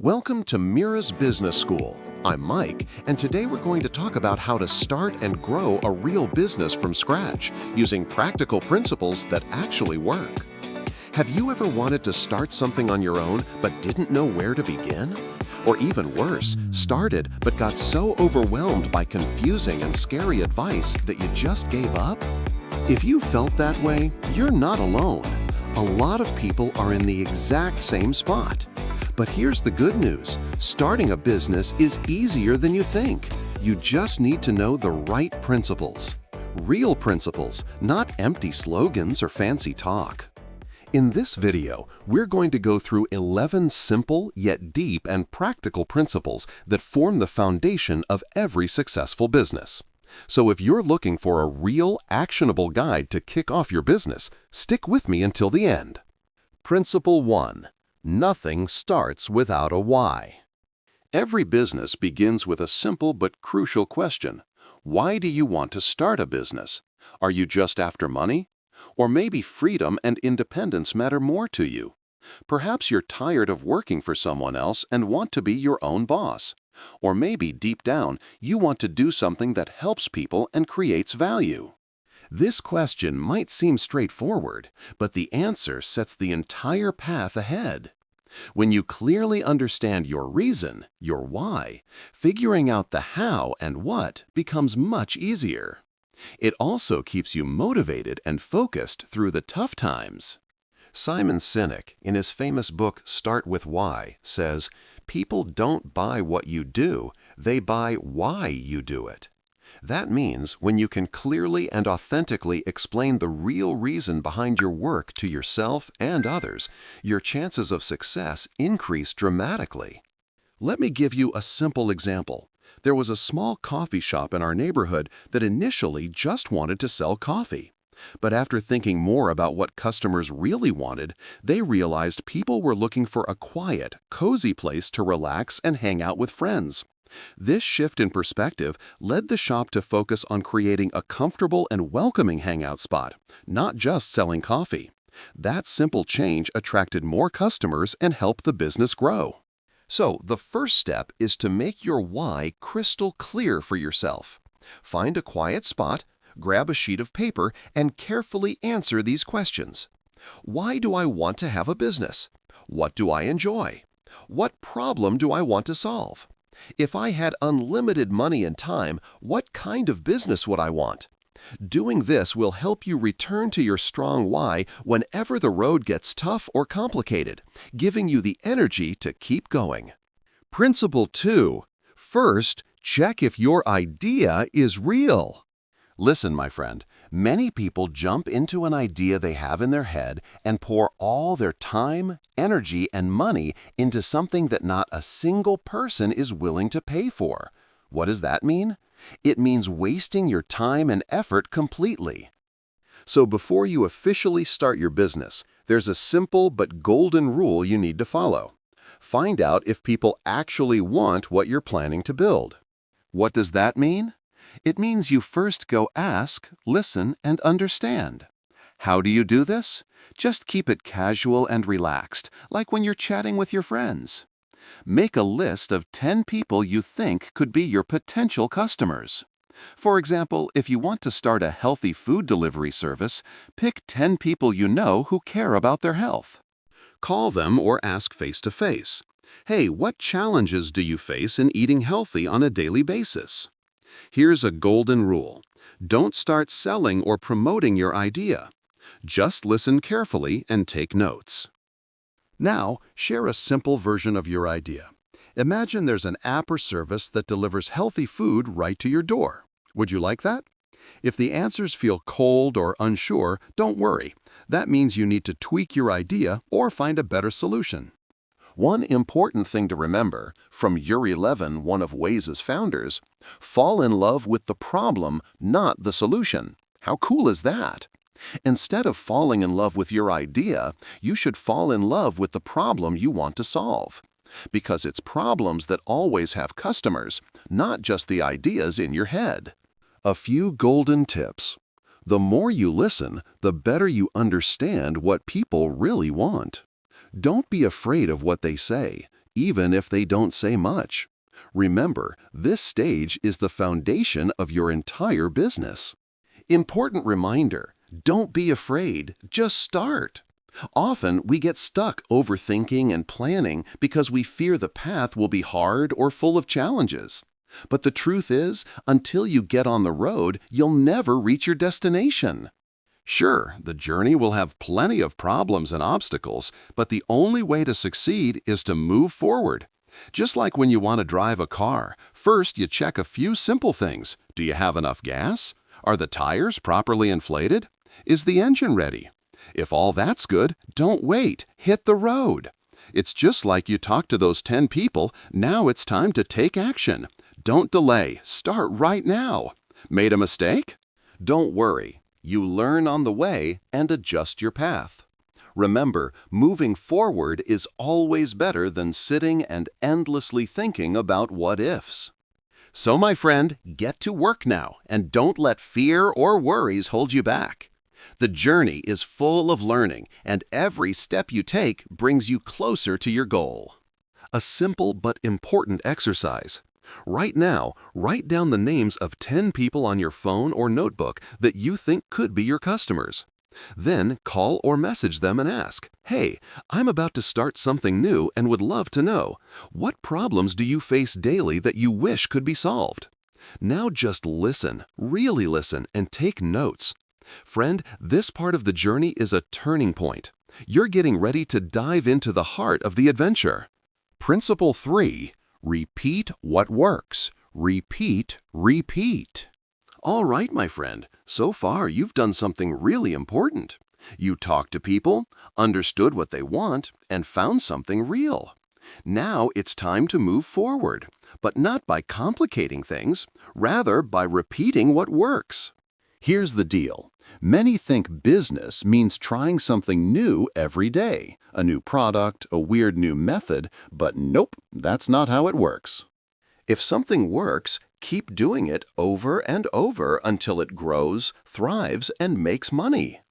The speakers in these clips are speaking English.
Welcome to Mira's Business School. I'm Mike, and today we're going to talk about how to start and grow a real business from scratch using practical principles that actually work. Have you ever wanted to start something on your own but didn't know where to begin? Or even worse, started but got so overwhelmed by confusing and scary advice that you just gave up? If you felt that way, you're not alone. A lot of people are in the exact same spot. But here's the good news. Starting a business is easier than you think. You just need to know the right principles. Real principles, not empty slogans or fancy talk. In this video, we're going to go through 11 simple yet deep and practical principles that form the foundation of every successful business. So if you're looking for a real, actionable guide to kick off your business, stick with me until the end. Principle 1. Nothing starts without a why. Every business begins with a simple but crucial question. Why do you want to start a business? Are you just after money? Or maybe freedom and independence matter more to you. Perhaps you're tired of working for someone else and want to be your own boss. Or maybe deep down, you want to do something that helps people and creates value. This question might seem straightforward, but the answer sets the entire path ahead. When you clearly understand your reason, your why, figuring out the how and what becomes much easier. It also keeps you motivated and focused through the tough times. Simon Sinek, in his famous book Start With Why, says, "People don't buy what you do, they buy why you do it." That means when you can clearly and authentically explain the real reason behind your work to yourself and others, your chances of success increase dramatically. Let me give you a simple example. There was a small coffee shop in our neighborhood that initially just wanted to sell coffee. But after thinking more about what customers really wanted, they realized people were looking for a quiet, cozy place to relax and hang out with friends. This shift in perspective led the shop to focus on creating a comfortable and welcoming hangout spot, not just selling coffee. That simple change attracted more customers and helped the business grow. So, the first step is to make your why crystal clear for yourself. Find a quiet spot, grab a sheet of paper, and carefully answer these questions. Why do I want to have a business? What do I enjoy? What problem do I want to solve? If I had unlimited money and time, what kind of business would I want? Doing this will help you return to your strong why whenever the road gets tough or complicated, giving you the energy to keep going. Principle 2. First, check if your idea is real. Listen, my friend, many people jump into an idea they have in their head and pour all their time, energy, and money into something that not a single person is willing to pay for. What does that mean? It means wasting your time and effort completely. So before you officially start your business, there's a simple but golden rule you need to follow. Find out if people actually want what you're planning to build. What does that mean? It means you first go ask, listen, and understand. How do you do this? Just keep it casual and relaxed, like when you're chatting with your friends. Make a list of 10 people you think could be your potential customers. For example, if you want to start a healthy food delivery service, pick 10 people you know who care about their health. Call them or ask face-to-face. Hey, what challenges do you face in eating healthy on a daily basis? Here's a golden rule. Don't start selling or promoting your idea. Just listen carefully and take notes. Now, share a simple version of your idea. Imagine there's an app or service that delivers healthy food right to your door. Would you like that? If the answers feel cold or unsure, don't worry. That means you need to tweak your idea or find a better solution. One important thing to remember, from Yuri Levin, one of Waze's founders, fall in love with the problem, not the solution. How cool is that? Instead of falling in love with your idea, you should fall in love with the problem you want to solve. Because it's problems that always have customers, not just the ideas in your head. A few golden tips. The more you listen, the better you understand what people really want. Don't be afraid of what they say. even if they don't say much. Remember, this stage is the foundation of your entire business. Important reminder, don't be afraid, just start. Often we get stuck overthinking and planning because we fear the path will be hard or full of challenges. But the truth is, until you get on the road, you'll never reach your destination. Sure, the journey will have plenty of problems and obstacles, but the only way to succeed is to move forward. Just like when you want to drive a car, first you check a few simple things. Do you have enough gas? Are the tires properly inflated? Is the engine ready? If all that's good, don't wait. Hit the road. It's just like you talked to those 10 people. Now it's time to take action. Don't delay. Start right now. Made a mistake? Don't worry. You learn on the way and adjust your path. Remember, moving forward is always better than sitting and endlessly thinking about what-ifs. So, my friend, get to work now and don't let fear or worries hold you back. The journey is full of learning, and every step you take brings you closer to your goal. A simple but important exercise. Right now, write down the names of 10 people on your phone or notebook that you think could be your customers. Then call or message them and ask, "Hey, I'm about to start something new and would love to know, what problems do you face daily that you wish could be solved?" Now just listen, really listen, and take notes. Friend, this part of the journey is a turning point. You're getting ready to dive into the heart of the adventure. Principle 3. Repeat what works. Repeat, repeat. All right, my friend, so far you've done something really important. You talked to people, understood what they want, and found something real. Now it's time to move forward, but not by complicating things, rather by repeating what works. Here's the deal. Many think business means trying something new every day, a new product, a weird new method, but nope, that's not how it works. If something works, keep doing it over and over until it grows, thrives, and makes money.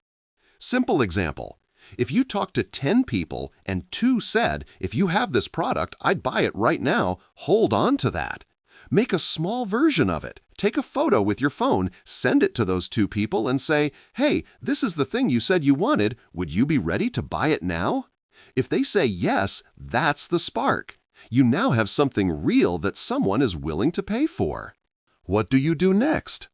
Simple example. If you talk to 10 people and 2 said, "If you have this product, I'd buy it right now," hold on to that. Make a small version of it. Take a photo with your phone, send it to those 2 people and say, "Hey, this is the thing you said you wanted. Would you be ready to buy it now?" If they say yes, that's the spark. You now have something real that someone is willing to pay for. What do you do next?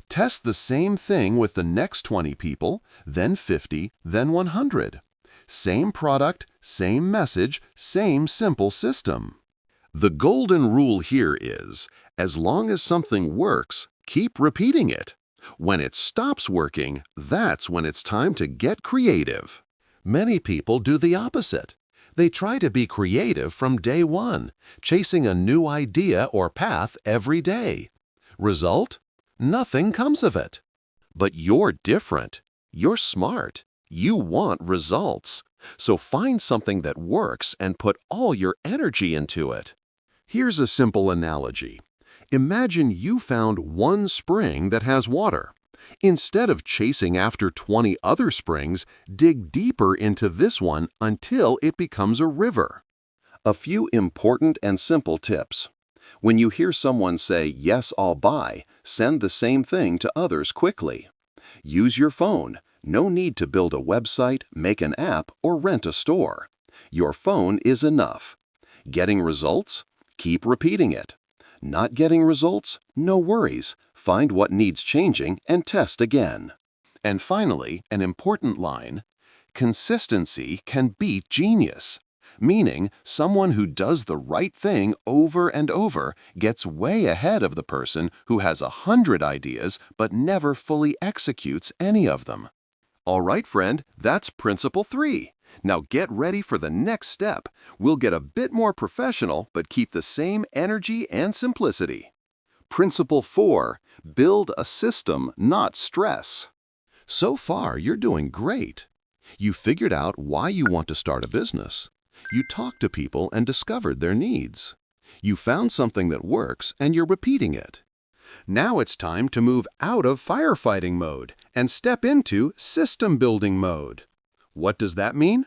Test the same thing with the next 20 people, then 50, then 100. Same product, same message, same simple system. The golden rule here is, as long as something works, keep repeating it. When it stops working, that's when it's time to get creative. Many people do the opposite. They try to be creative from day one, chasing a new idea or path every day. Result? Nothing comes of it. But you're different. You're smart. You want results. So find something that works and put all your energy into it. Here's a simple analogy. Imagine you found one spring that has water. Instead of chasing after 20 other springs, dig deeper into this one until it becomes a river. A few important and simple tips. When you hear someone say, "Yes, I'll buy," send the same thing to others quickly. Use your phone. No need to build a website, make an app, or rent a store. Your phone is enough. Getting results? Keep repeating it. Not getting results? No worries. Find what needs changing and test again. And finally, an important line, consistency can beat genius. Meaning, someone who does the right thing over and over gets way ahead of the person who has 100 ideas but never fully executes any of them. All right, friend, that's Principle 3. Now get ready for the next step. We'll get a bit more professional but keep the same energy and simplicity. Principle 4. Build a system, not stress. So far, you're doing great. You figured out why you want to start a business. You talked to people and discovered their needs. You found something that works and you're repeating it. Now it's time to move out of firefighting mode and step into system building mode. What does that mean?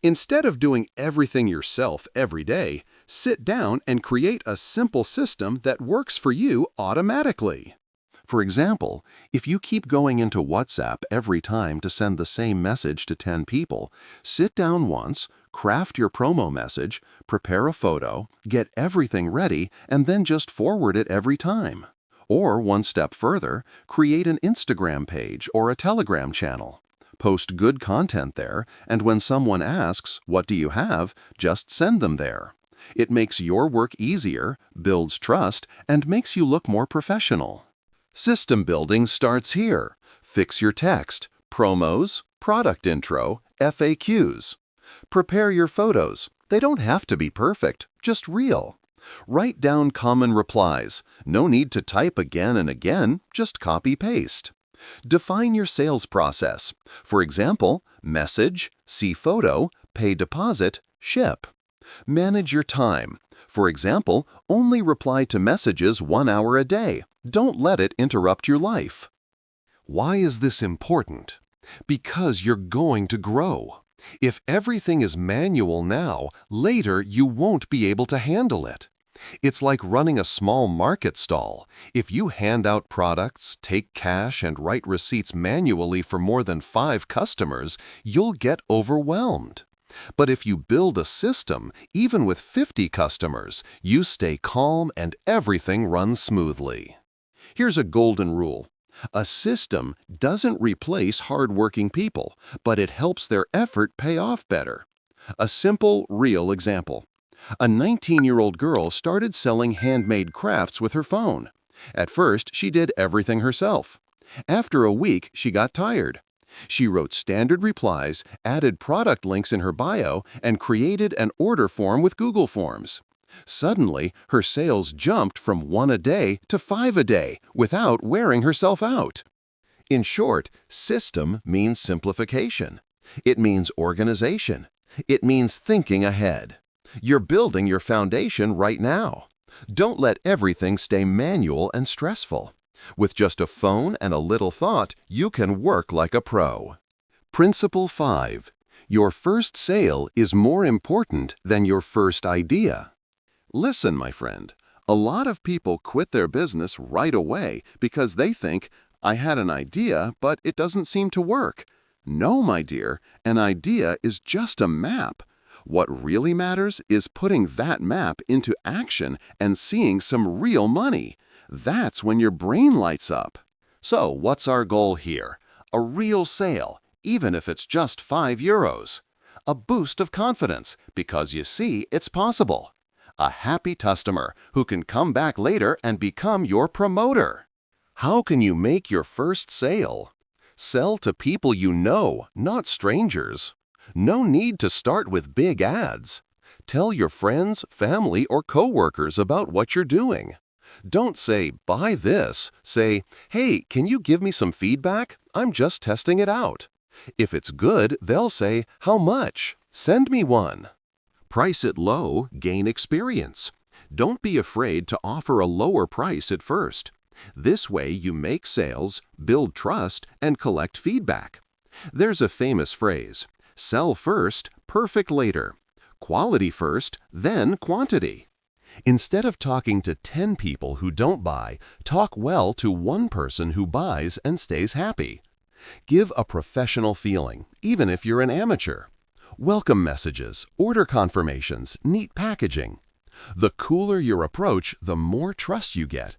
Instead of doing everything yourself every day, Sit down and create a simple system that works for you automatically. For example, if you keep going into WhatsApp every time to send the same message to 10 people, sit down once, craft your promo message, prepare a photo, get everything ready, and then just forward it every time. Or one step further, create an Instagram page or a Telegram channel. Post good content there, and when someone asks, "What do you have?" just send them there. It makes your work easier, builds trust, and makes you look more professional. System building starts here. Fix your text, promos, product intro, FAQs. Prepare your photos. They don't have to be perfect, just real. Write down common replies. No need to type again and again, just copy-paste. Define your sales process. For example, message, see photo, pay deposit, ship. Manage your time. For example, only reply to messages 1 hour a day. Don't let it interrupt your life. Why is this important? Because you're going to grow. If everything is manual now, later you won't be able to handle it. It's like running a small market stall. If you hand out products, take cash, and write receipts manually for more than 5 customers, you'll get overwhelmed. But if you build a system, even with 50 customers, you stay calm and everything runs smoothly. Here's a golden rule. A system doesn't replace hardworking people, but it helps their effort pay off better. A simple, real example. A 19-year-old girl started selling handmade crafts with her phone. At first, she did everything herself. After a week, she got tired. She wrote standard replies, added product links in her bio, and created an order form with Google Forms. Suddenly, her sales jumped from 1 a day to 5 a day without wearing herself out. In short, system means simplification. It means organization. It means thinking ahead. You're building your foundation right now. Don't let everything stay manual and stressful. With just a phone and a little thought, you can work like a pro. Principle 5. Your first sale is more important than your first idea. Listen, my friend, a lot of people quit their business right away because they think, "I had an idea, but it doesn't seem to work." No, my dear, an idea is just a map. What really matters is putting that map into action and seeing some real money. That's when your brain lights up. So, what's our goal here? A real sale, even if it's just €5. A boost of confidence, because you see it's possible. A happy customer who can come back later and become your promoter. How can you make your first sale? Sell to people you know, not strangers. No need to start with big ads. Tell your friends, family, or coworkers about what you're doing. Don't say, "Buy this." Say, "Hey, can you give me some feedback? I'm just testing it out." If it's good, they'll say, "How much? Send me one." Price it low, gain experience. Don't be afraid to offer a lower price at first. This way you make sales, build trust, and collect feedback. There's a famous phrase, "Sell first, perfect later." Quality first, then quantity. Instead of talking to 10 people who don't buy, talk well to 1 person who buys and stays happy. Give a professional feeling, even if you're an amateur. Welcome messages, order confirmations, neat packaging. The cooler your approach, the more trust you get.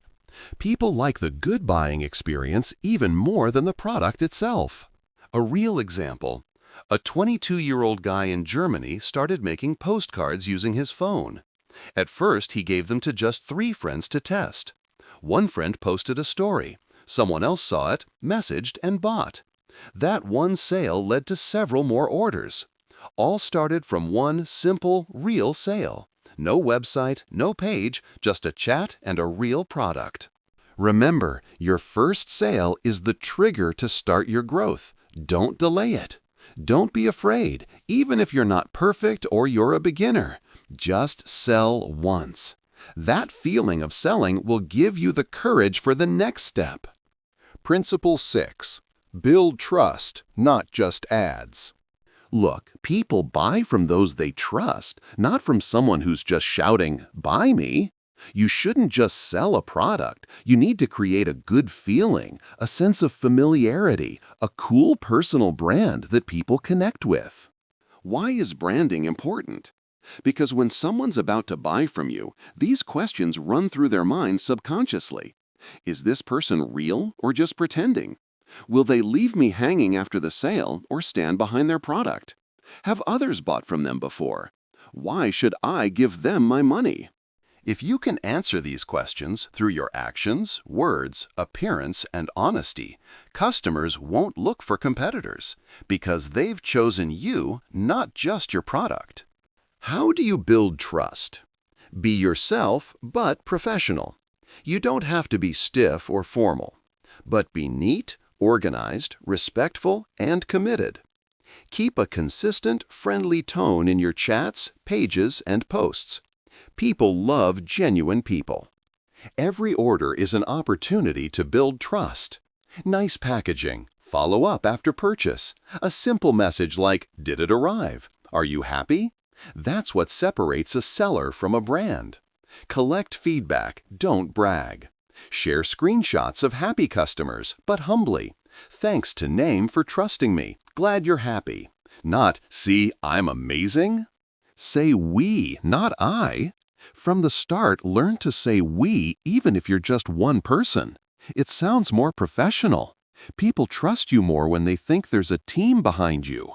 People like the good buying experience even more than the product itself. A real example. A 22-year-old guy in Germany started making postcards using his phone. At first, he gave them to just 3 friends to test. One friend posted a story. Someone else saw it, messaged, and bought. That one sale led to several more orders. All started from one simple, real sale. No website, no page, just a chat and a real product. Remember, your first sale is the trigger to start your growth. Don't delay it. Don't be afraid, even if you're not perfect or you're a beginner. Just sell once. That feeling of selling will give you the courage for the next step. Principle 6. Build trust, not just ads. Look, people buy from those they trust, not from someone who's just shouting, "Buy me." You shouldn't just sell a product. You need to create a good feeling, a sense of familiarity, a cool personal brand that people connect with. Why is branding important? Because when someone's about to buy from you, these questions run through their minds subconsciously. Is this person real or just pretending? Will they leave me hanging after the sale or stand behind their product? Have others bought from them before? Why should I give them my money? If you can answer these questions through your actions, words, appearance, and honesty, customers won't look for competitors because they've chosen you, not just your product. How do you build trust? Be yourself, but professional. You don't have to be stiff or formal, but be neat, organized, respectful, and committed. Keep a consistent, friendly tone in your chats, pages, and posts. People love genuine people. Every order is an opportunity to build trust. Nice packaging, follow up after purchase, a simple message like, "Did it arrive? Are you happy?" That's what separates a seller from a brand. Collect feedback, don't brag. Share screenshots of happy customers, but humbly. "Thanks to Name for trusting me. Glad you're happy." Not, "See, I'm amazing." Say we, not I. From the start, learn to say we even if you're just one person. It sounds more professional. People trust you more when they think there's a team behind you.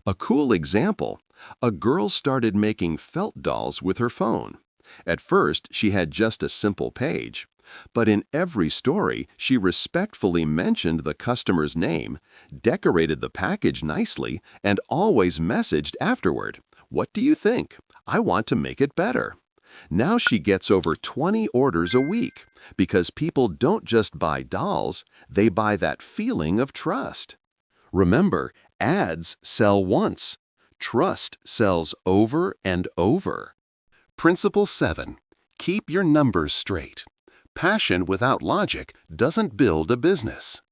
A cool example, a girl started making felt dolls with her phone. At first, she had just a simple page. But in every story, she respectfully mentioned the customer's name, decorated the package nicely, and always messaged afterward, "What do you think? I want to make it better." Now she gets over 20 orders a week because people don't just buy dolls, they buy that feeling of trust. Remember, ads sell once. Trust sells over and over. Principle 7. Keep your numbers straight. Passion without logic doesn't build a business.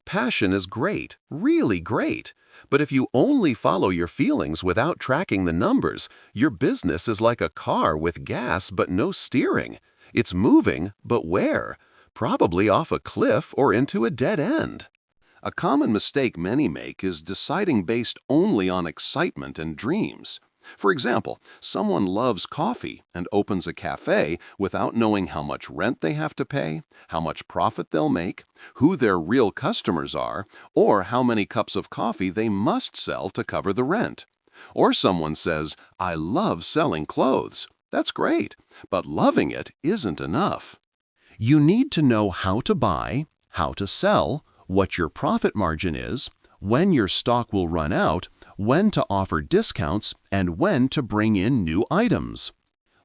Passion is great, really great. But if you only follow your feelings without tracking the numbers, your business is like a car with gas but no steering. It's moving, but where? Probably off a cliff or into a dead end. A common mistake many make is deciding based only on excitement and dreams. For example, someone loves coffee and opens a cafe without knowing how much rent they have to pay, how much profit they'll make, who their real customers are, or how many cups of coffee they must sell to cover the rent. Or someone says, "I love selling clothes." That's great, but loving it isn't enough. You need to know how to buy, how to sell, what your profit margin is, when your stock will run out, when to offer discounts, and when to bring in new items.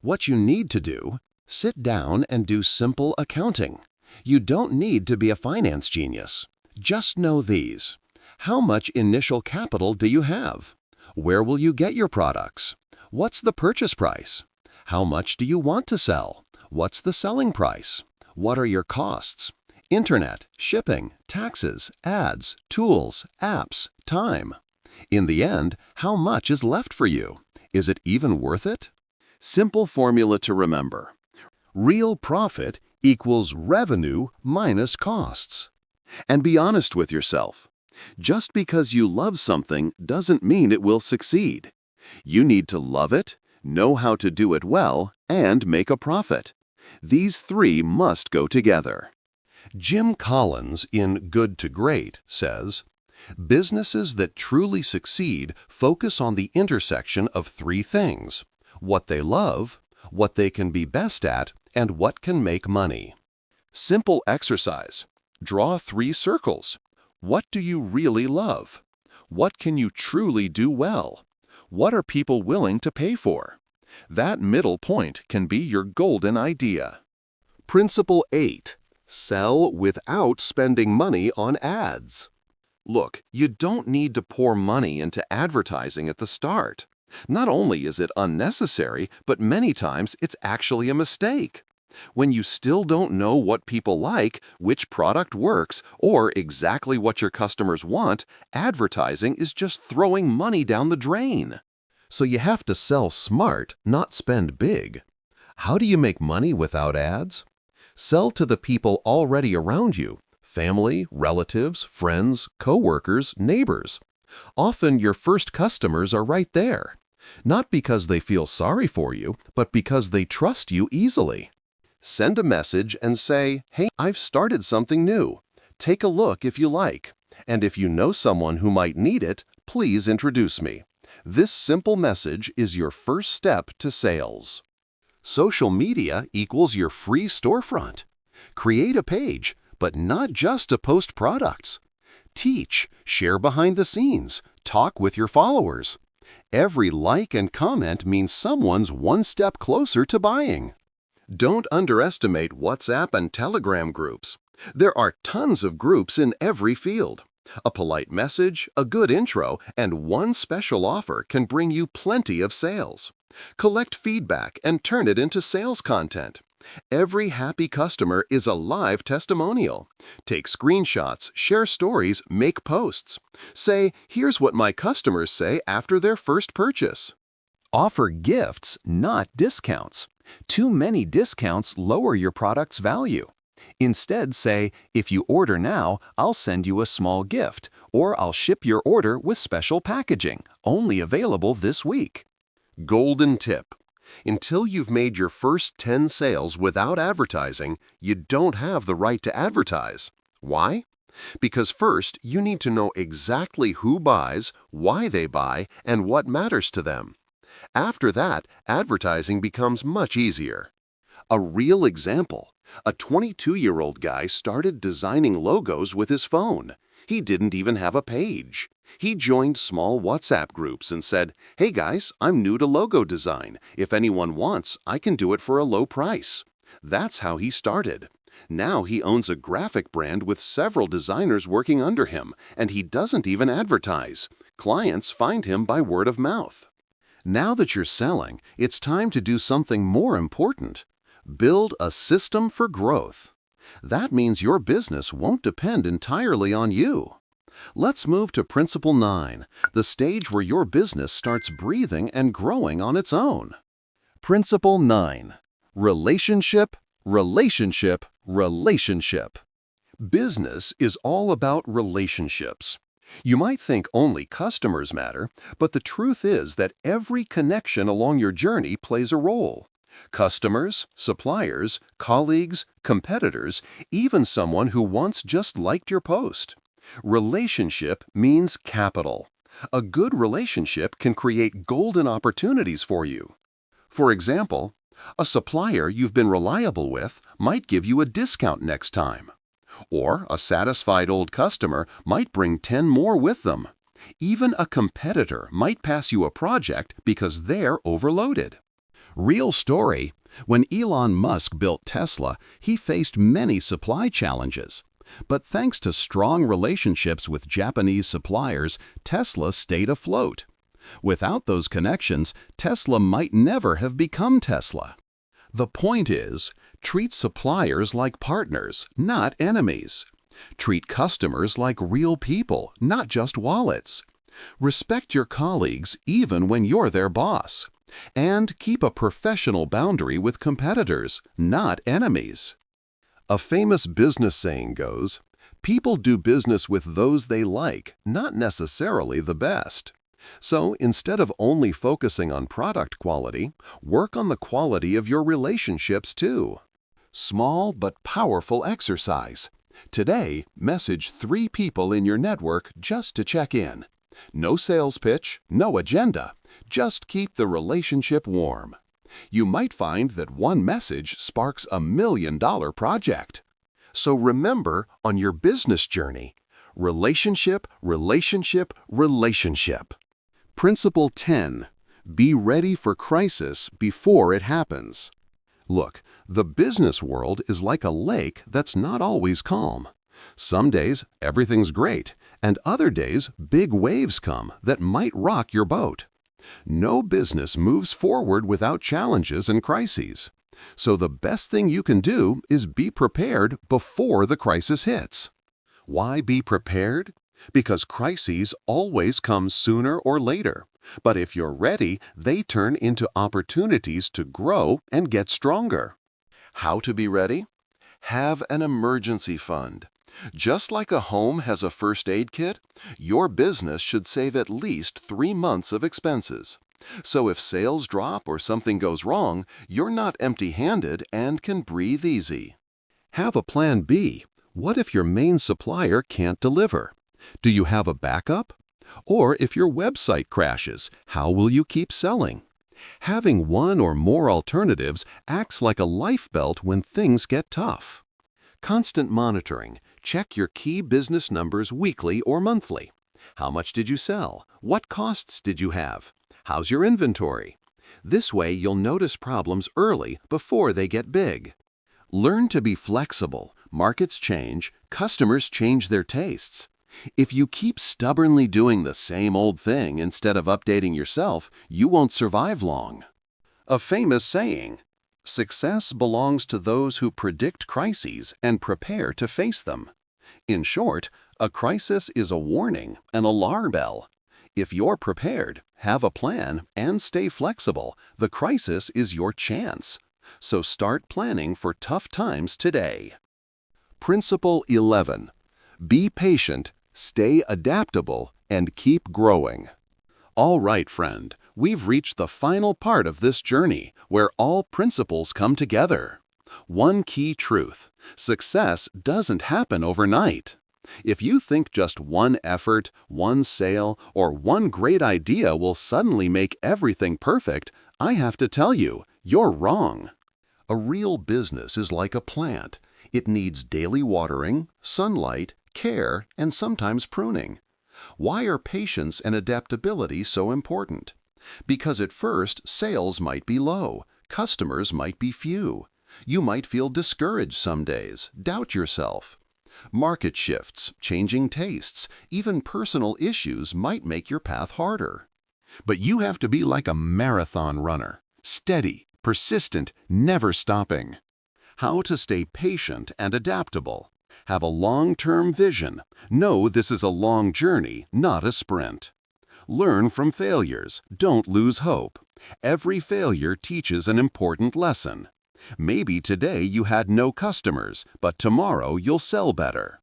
What you need to do, sit down and do simple accounting. You don't need to be a finance genius. Just know these. How much initial capital do you have? Where will you get your products? What's the purchase price? How much do you want to sell? What's the selling price? What are your costs? Internet, shipping, taxes, ads, tools, apps, time. In the end, how much is left for you? Is it even worth it? Simple formula to remember. Real profit equals revenue minus costs. And be honest with yourself. Just because you love something doesn't mean it will succeed. You need to love it, know how to do it well, and make a profit. These three must go together. Jim Collins in Good to Great says, "Businesses that truly succeed focus on the intersection of three things: what they love, what they can be best at, and what can make money." Simple exercise. Draw 3 circles. What do you really love? What can you truly do well? What are people willing to pay for? That middle point can be your golden idea. Principle 8. Sell without spending money on ads. Look, you don't need to pour money into advertising at the start. Not only is it unnecessary, but many times it's actually a mistake. When you still don't know what people like, which product works, or exactly what your customers want, advertising is just throwing money down the drain. So you have to sell smart, not spend big. How do you make money without ads? Sell to the people already around you: family, relatives, friends, coworkers, neighbors. Often your first customers are right there. Not because they feel sorry for you, but because they trust you easily. Send a message and say, "Hey, I've started something new. Take a look if you like. And if you know someone who might need it, please introduce me." This simple message is your first step to sales. Social media equals your free storefront. Create a page, but not just to post products. Teach, share behind the scenes, talk with your followers. Every like and comment means someone's one step closer to buying. Don't underestimate WhatsApp and Telegram groups. There are tons of groups in every field. A polite message, a good intro, and one special offer can bring you plenty of sales. Collect feedback and turn it into sales content. Every happy customer is a live testimonial. Take screenshots, share stories, make posts. Say, "Here's what my customers say after their first purchase." Offer gifts, not discounts. Too many discounts lower your product's value. Instead, say, "If you order now, I'll send you a small gift, or I'll ship your order with special packaging, only available this week." Golden tip: until you've made your first 10 sales without advertising, you don't have the right to advertise. Why? Because first, you need to know exactly who buys, why they buy, and what matters to them. After that, advertising becomes much easier. A real example: a 22-year-old guy started designing logos with his phone. He didn't even have a page. He joined small WhatsApp groups and said, "Hey guys, I'm new to logo design. If anyone wants, I can do it for a low price." That's how he started. Now he owns a graphic brand with several designers working under him, and he doesn't even advertise. Clients find him by word of mouth. Now that you're selling, it's time to do something more important. Build a system for growth. That means your business won't depend entirely on you. Let's move to Principle 9, the stage where your business starts breathing and growing on its own. Principle 9. Relationship, relationship, relationship. Business is all about relationships. You might think only customers matter, but the truth is that every connection along your journey plays a role. Customers, suppliers, colleagues, competitors, even someone who once just liked your post. Relationship means capital. A good relationship can create golden opportunities for you. For example, a supplier you've been reliable with might give you a discount next time. Or a satisfied old customer might bring 10 more with them. Even a competitor might pass you a project because they're overloaded. Real story: when Elon Musk built Tesla, he faced many supply challenges. But thanks to strong relationships with Japanese suppliers, Tesla stayed afloat. Without those connections, Tesla might never have become Tesla. The point is, treat suppliers like partners, not enemies. Treat customers like real people, not just wallets. Respect your colleagues even when you're their boss. And keep a professional boundary with competitors, not enemies. A famous business saying goes, "People do business with those they like, not necessarily the best." So instead of only focusing on product quality, work on the quality of your relationships too. Small but powerful exercise. Today, message 3 people in your network just to check in. No sales pitch, no agenda. Just keep the relationship warm. You might find that one message sparks $1 million project. So remember, on your business journey, relationship, relationship, relationship. Principle 10. Be ready for crisis before it happens. Look, the business world is like a lake that's not always calm. Some days, everything's great, and other days, big waves come that might rock your boat. No business moves forward without challenges and crises. So the best thing you can do is be prepared before the crisis hits. Why be prepared? Because crises always come sooner or later. But if you're ready, they turn into opportunities to grow and get stronger. How to be ready? Have an emergency fund. Just like a home has a first aid kit, your business should save at least 3 months of expenses. So if sales drop or something goes wrong, you're not empty-handed and can breathe easy. Have a plan B. What if your main supplier can't deliver? Do you have a backup? Or if your website crashes, how will you keep selling? Having one or more alternatives acts like a life belt when things get tough. Constant monitoring. Check your key business numbers weekly or monthly. How much did you sell? What costs did you have? How's your inventory? This way you'll notice problems early before they get big. Learn to be flexible. Markets change, customers change their tastes. If you keep stubbornly doing the same old thing instead of updating yourself, you won't survive long. A famous saying, "Success belongs to those who predict crises and prepare to face them." In short, a crisis is a warning, an alarm bell. If you're prepared, have a plan, and stay flexible, the crisis is your chance. So start planning for tough times today. Principle 11. Be patient, stay adaptable, and keep growing. All right, friend, we've reached the final part of this journey where all principles come together. One key truth: success doesn't happen overnight. If you think just one effort, one sale, or one great idea will suddenly make everything perfect, I have to tell you, you're wrong. A real business is like a plant. It needs daily watering, sunlight, care, and sometimes pruning. Why are patience and adaptability so important? Because at first, sales might be low, customers might be few. You might feel discouraged some days, doubt yourself. Market shifts, changing tastes, even personal issues might make your path harder. But you have to be like a marathon runner, steady, persistent, never stopping. How to stay patient and adaptable. Have a long-term vision. Know this is a long journey, not a sprint. Learn from failures. Don't lose hope. Every failure teaches an important lesson. Maybe today you had no customers, but tomorrow you'll sell better.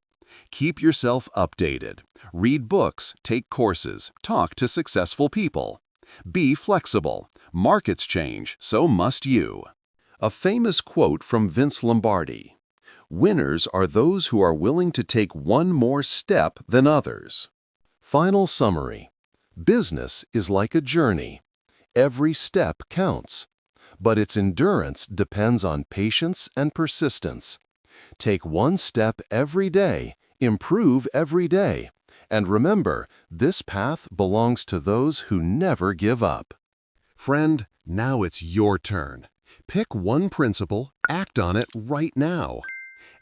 Keep yourself updated. Read books, take courses, talk to successful people. Be flexible. Markets change, so must you. A famous quote from Vince Lombardi: "Winners are those who are willing to take one more step than others." Final summary. Business is like a journey. Every step counts. But its endurance depends on patience and persistence. Take one step every day, improve every day, and remember, this path belongs to those who never give up. Friend, now it's your turn. Pick one principle, act on it right now.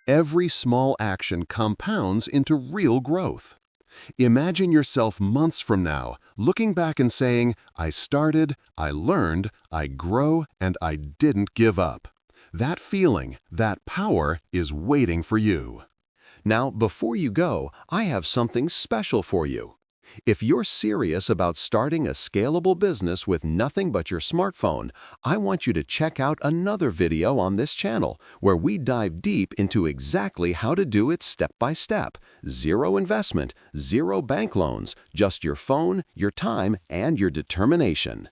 Every small action compounds into real growth. Imagine yourself months from now, looking back and saying, "I started, I learned, I grow, and I didn't give up." That feeling, that power is waiting for you. Now, before you go, I have something special for you. If you're serious about starting a scalable business with nothing but your smartphone, I want you to check out another video on this channel where we dive deep into exactly how to do it step by step. Zero investment, zero bank loans, just your phone, your time, and your determination.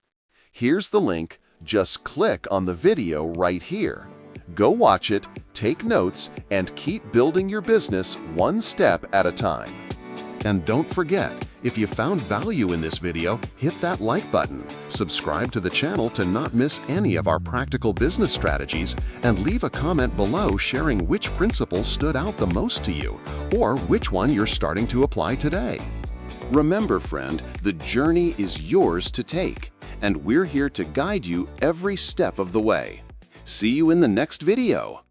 Here's the link. Just click on the video right here. Go watch it, take notes, and keep building your business one step at a time. And don't forget, if you found value in this video, hit that like button, subscribe to the channel to not miss any of our practical business strategies, and leave a comment below sharing which principle stood out the most to you, or which one you're starting to apply today. Remember, friend, the journey is yours to take, and we're here to guide you every step of the way. See you in the next video.